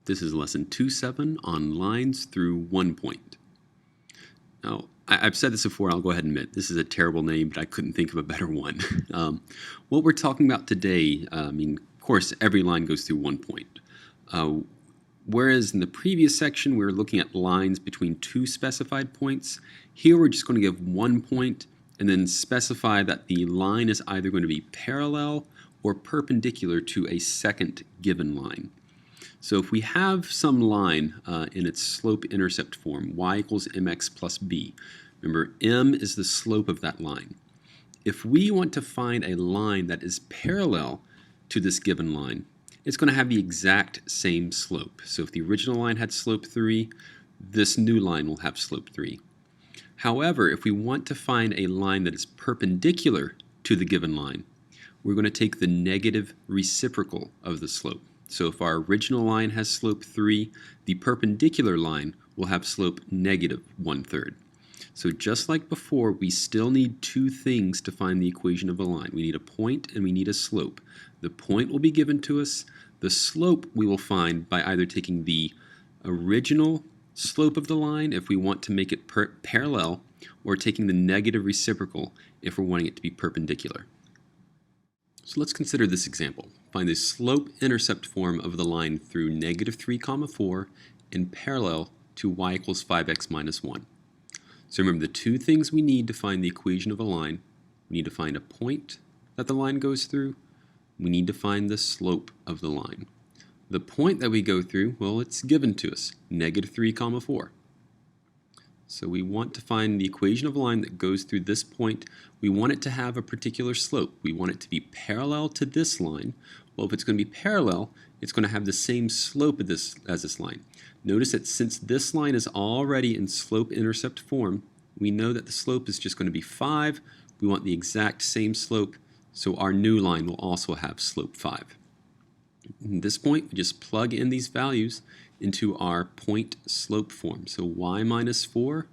This is lesson 2.7 on lines through 1 point. Now, I've said this before, I'll go ahead and admit, this is a terrible name, but I couldn't think of a better one. What we're talking about today, of course, every line goes through 1 point. Whereas in the previous section, we were looking at lines between two specified points. Here, we're just going to give 1 point and then specify that the line is either going to be parallel or perpendicular to a second given line. So if we have some line in its slope-intercept form, y equals mx plus b, remember m is the slope of that line. If we want to find a line that is parallel to this given line, it's going to have the exact same slope. So if the original line had slope 3, this new line will have slope 3. However, if we want to find a line that is perpendicular to the given line, we're going to take the negative reciprocal of the slope. So if our original line has slope 3, the perpendicular line will have slope negative 1/3. So just like before, we still need two things to find the equation of a line. We need a point and we need a slope. The point will be given to us. The slope we will find by either taking the original slope of the line if we want to make it parallel, or taking the negative reciprocal if we're wanting it to be perpendicular. So let's consider this example. Find the slope-intercept form of the line through negative 3, 4 and parallel to y equals 5x minus 1. So remember, the two things we need to find the equation of a line: we need to find a point that the line goes through, we need to find the slope of the line. The point that we go through, well, it's given to us, negative 3, 4. So we want to find the equation of a line that goes through this point. We want it to have a particular slope. We want it to be parallel to this line. Well, if it's going to be parallel, it's going to have the same slope as this line. Notice that since this line is already in slope-intercept form, we know that the slope is just going to be 5. We want the exact same slope, so our new line will also have slope 5. At this point, we just plug in these values into our point slope form. So y minus 4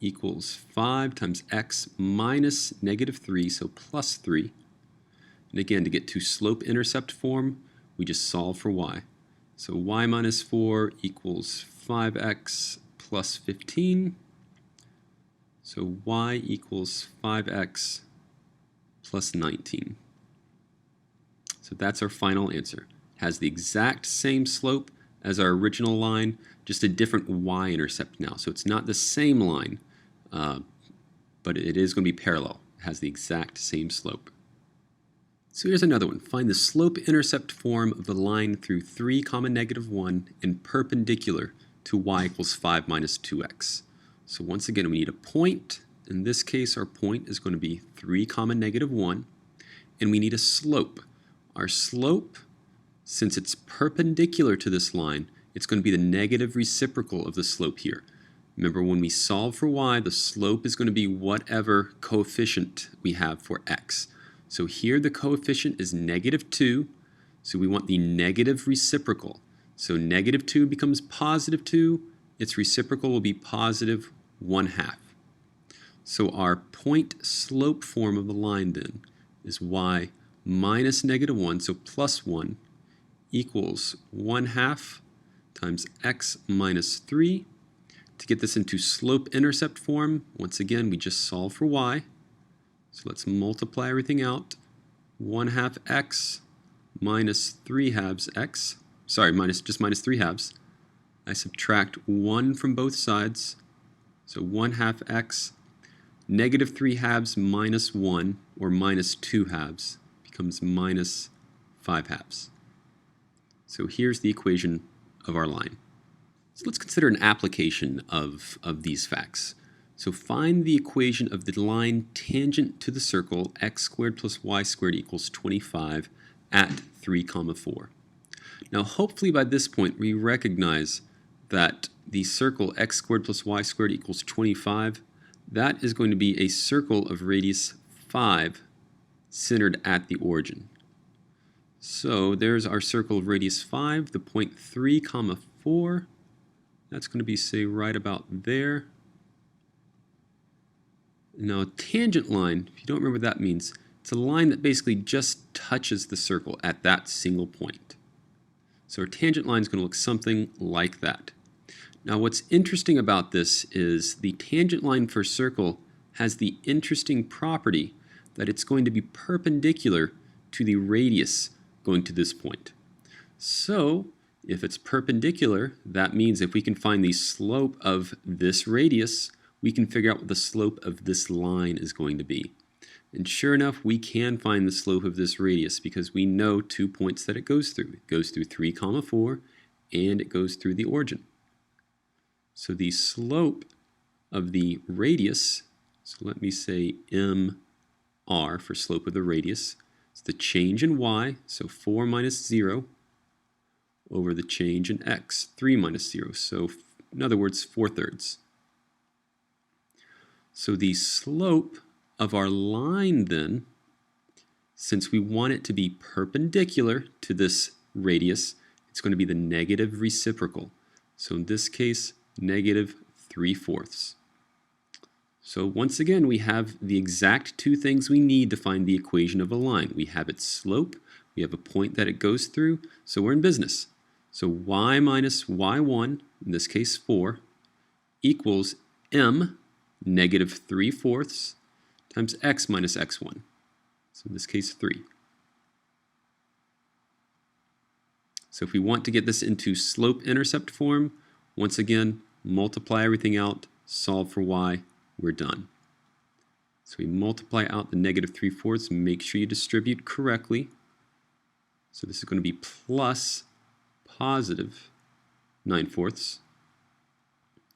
equals 5 times x minus negative 3, so plus 3. And again, to get to slope-intercept form, we just solve for y. So y minus 4 equals 5x plus 15. So y equals 5x plus 19. So that's our final answer. It has the exact same slope as our original line, just a different y-intercept now. So it's not the same line, but it is going to be parallel. It has the exact same slope. So here's another one. Find the slope-intercept form of the line through 3, negative 1 and perpendicular to y equals 5 minus 2x. So once again, we need a point. In this case, our point is going to be 3, negative 1. And we need a slope. Our slope, since it's perpendicular to this line, it's going to be the negative reciprocal of the slope here. Remember, when we solve for y, the slope is going to be whatever coefficient we have for x. So here the coefficient is negative 2, so we want the negative reciprocal. So negative 2 becomes positive 2, its reciprocal will be positive 1/2. So our point slope form of the line then is y minus negative 1, so plus 1, equals 1/2 times x minus 3. To get this into slope-intercept form, once again, we just solve for y. So let's multiply everything out. 1/2 x minus 3/2 x. Sorry, minus 3/2. I subtract 1 from both sides. So 1/2 x. Negative 3/2 minus 1, or minus 2/2, becomes minus 5/2. So here's the equation of our line. So let's consider an application of these facts. So find the equation of the line tangent to the circle x squared plus y squared equals 25 at 3, 4. Now hopefully by this point we recognize that the circle x squared plus y squared equals 25, that is going to be a circle of radius 5 centered at the origin. So there's our circle of radius 5, the point 3, 4. That's going to be, say, right about there. Now, a tangent line, if you don't remember what that means, it's a line that basically just touches the circle at that single point. So our tangent line is going to look something like that. Now what's interesting about this is the tangent line for a circle has the interesting property that it's going to be perpendicular to the radius going to this point. So if it's perpendicular, that means if we can find the slope of this radius, we can figure out what the slope of this line is going to be. And sure enough, we can find the slope of this radius because we know 2 points that it goes through. It goes through 3, 4, and it goes through the origin. So the slope of the radius, so let me say mr for slope of the radius, it's the change in y, so 4 minus 0, over the change in x, 3 minus 0, so in other words, 4/3. So the slope of our line then, since we want it to be perpendicular to this radius, it's going to be the negative reciprocal. So in this case, negative 3/4. So once again, we have the exact two things we need to find the equation of a line. We have its slope, we have a point that it goes through, so we're in business. So y minus y1, in this case 4, equals m, negative 3/4, times x minus x1. So in this case 3. So if we want to get this into slope-intercept form, once again, multiply everything out, solve for y, we're done. So we multiply out the negative 3/4, make sure you distribute correctly. So this is going to be plus positive 9/4.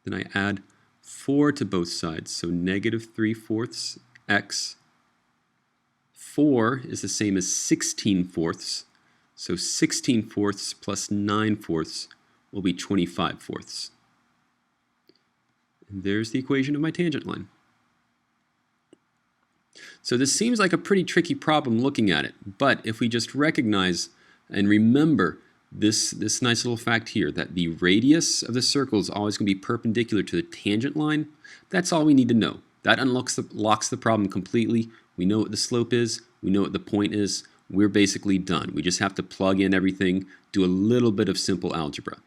Then I add 4 to both sides, so negative 3/4 x. 4 is the same as 16/4, so 16/4 plus 9/4 will be 25/4. And there's the equation of my tangent line. So this seems like a pretty tricky problem looking at it, but if we just recognize and remember this nice little fact here, that the radius of the circle is always going to be perpendicular to the tangent line, that's all we need to know. That locks the problem completely. We know what the slope is, we know what the point is, we're basically done. We just have to plug in everything, do a little bit of simple algebra.